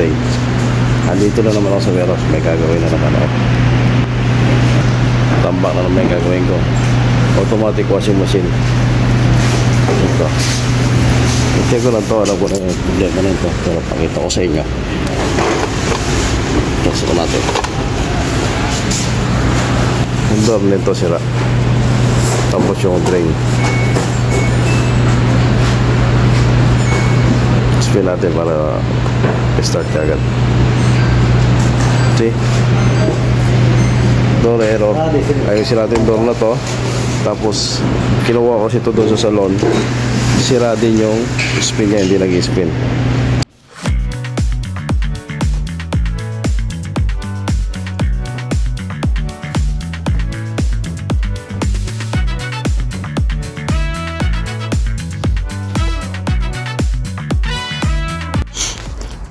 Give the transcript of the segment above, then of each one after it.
today. Andito na naman ako sa warehouse. May gagawin na naman ako. Tambak na naman yung gagawin ko. Automatic washing machine. Ito. I-check ko lang to. Alam ko na yung problema na ito. Pero pakita ko sa inyo. Tapos ko natin. Yung door nito sira. Tapos yung drain. Spin natin para start kagad. See? Door error. Ayusin natin door na to. Tapos kinuha ko ito doon sa salon. Sira din yung spin niya, hindi nag-spin.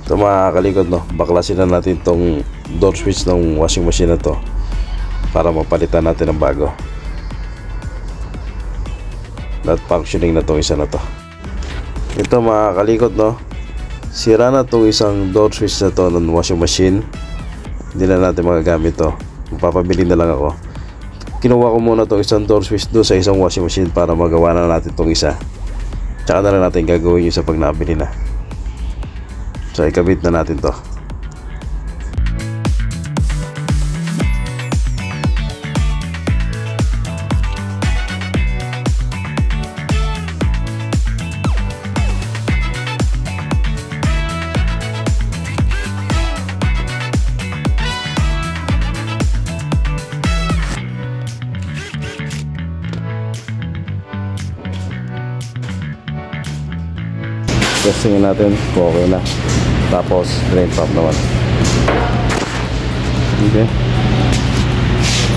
Ito mga kalikod, no? Baklasin na natin tong door switch ng washing machine na to para mapalitan natin ng bago. Not functioning na tong isa na to. Ito mga kalikod, no? Sira na tong isang door switch na to ng washing machine. Hindi na natin magagamit to. Magpapabili na lang ako. Kinuha ko muna tong isang door switch doon sa isang washing machine para magawa na natin tong isa. Tsaka na lang natin gagawin yung sa pag nabili na. So ikabit na natin to. Testingin natin kung okay na. Tapos drain pump naman. Okay.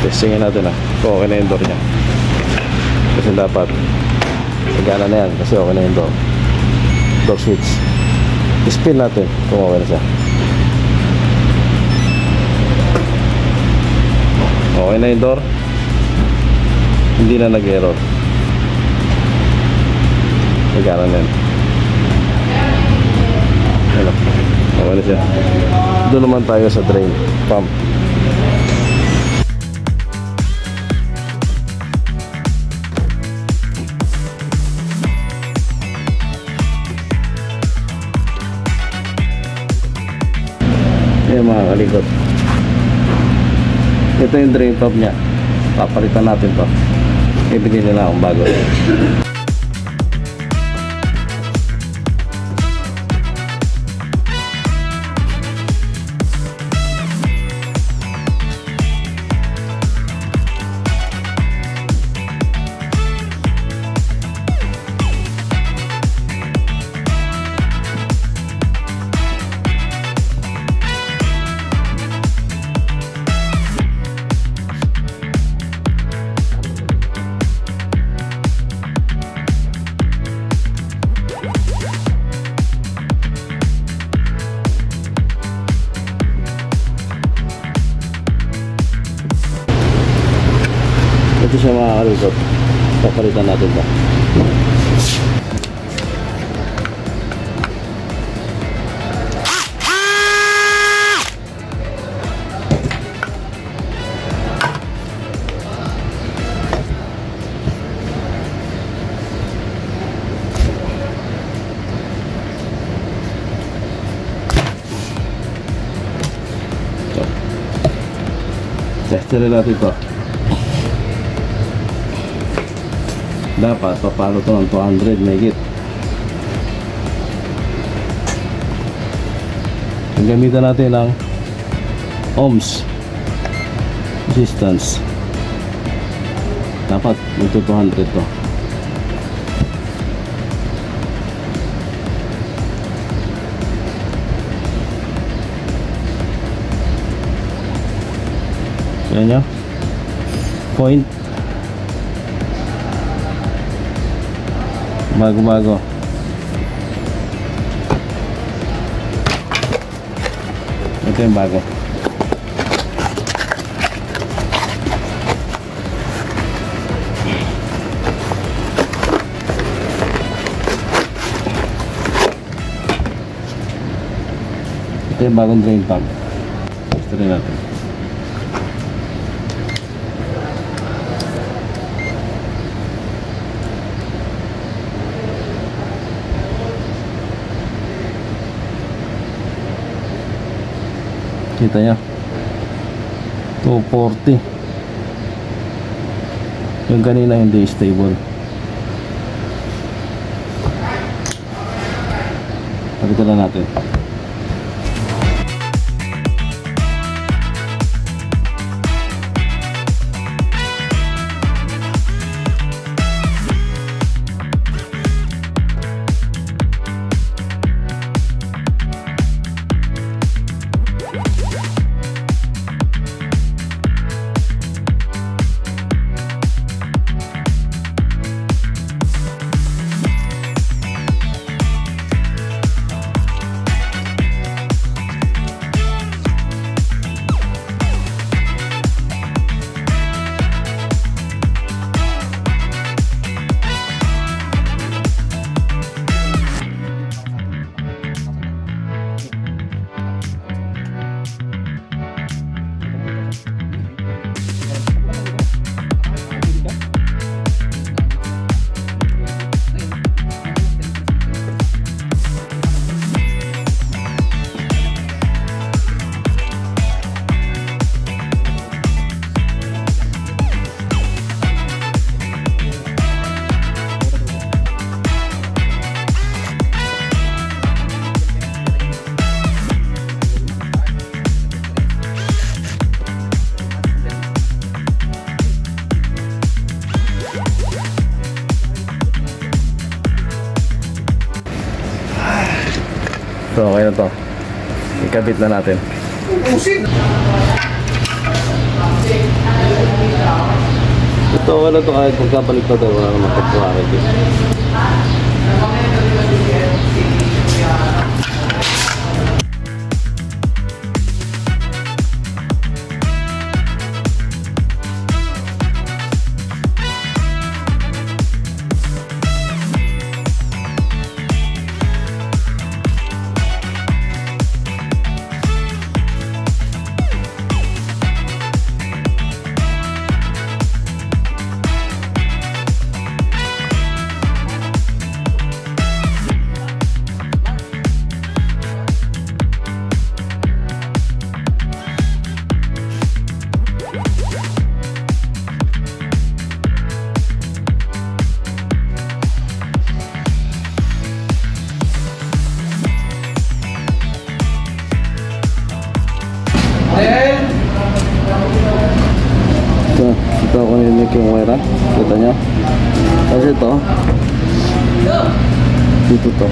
Testingin natin kung okay na yung door nya. Kasi dapat sagana na yan kasi okay na yung door switch. Spin natin kung okay na siya. Okay na yung door. Hindi na nag-error. Sagana na yan. Okay na siya. Doon naman tayo sa drain pump. Ayan mga kalikot. Ito yung drain pump nya. Papalitan natin to. Ibigay nila akong bago. Ito siya mga kalikot. Papalitan natin ba? Testerin natin ito. Dapat papalo to ng 200 megit. Ang gamitan natin ng ohms resistance. Dapat magto 200 to. Yan nyo. Point. Bago-bago. Ito yung bago. Ito yung bagong drain pump. Gusto rin natin. Kita nyo 240. Yung kanina hindi stable. Palitan na natin. So okay na to. Ikabit na natin. Ito wala to kahit pagkabalik pa tayo. Wala naman pagkuharit eh. Ito ako nilinig yung wire. Kita nyo? Kasi ito dito to.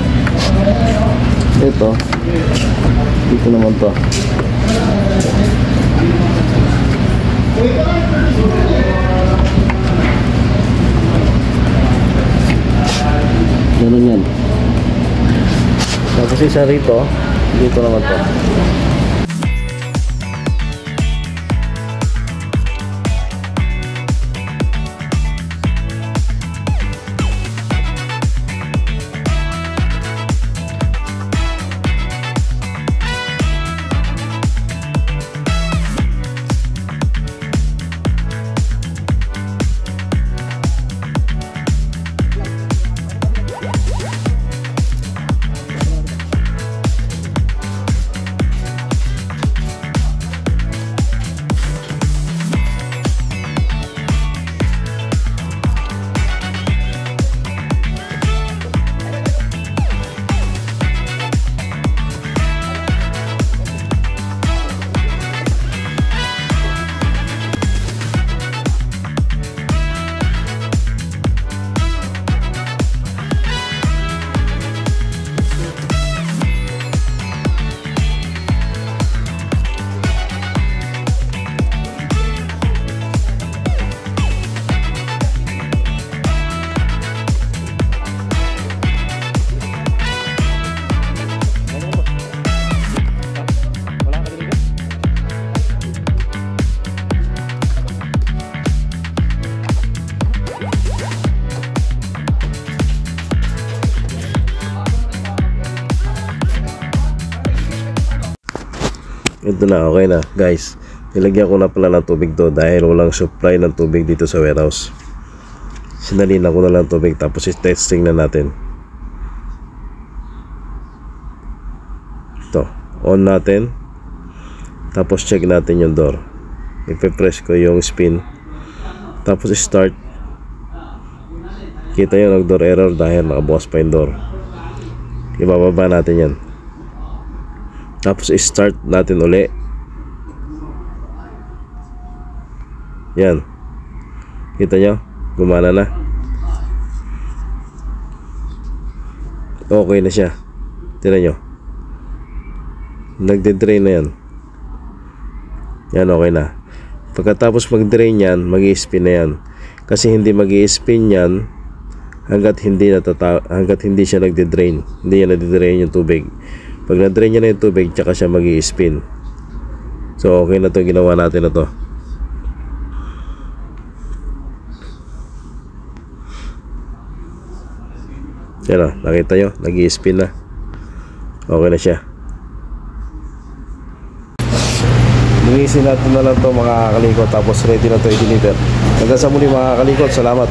Ito dito naman to. Ganun yan. Tapos isa rito. Dito naman to. Ito na, okay na guys. Nilagyan ko na pala ng tubig to dahil walang supply ng tubig dito sa warehouse. Sinalina ko na lang tubig, tapos i-testing na natin. Ito, on natin. Tapos check natin yung door. Ipe-press ko yung spin. Tapos start. Kita yun, nag-door error dahil nakabukas pa yung door. Ibababa natin yan. Tapos start natin uli. Yan. Kita nyo? Gumana na. Okay na siya. Tignan nyo. Nagde-drain na yan. Yan, okay na. Pagkatapos mag-drain yan, mag-i-spin na yan. Kasi hindi mag-i-spin yan hanggat hindi siya nagde-drain. Hindi yan nagde-drain yung tubig. Pag na-drain niya na yung tubig, tsaka siya mag-i-spin. So okay na to, ginawa natin na to. Yan o, nakita nyo, nag-i-spin na. Okay na siya. Linisin natin na lang to mga kalikot, tapos ready na to i-deliver. Hanggang sa muli mga kalikot, salamat.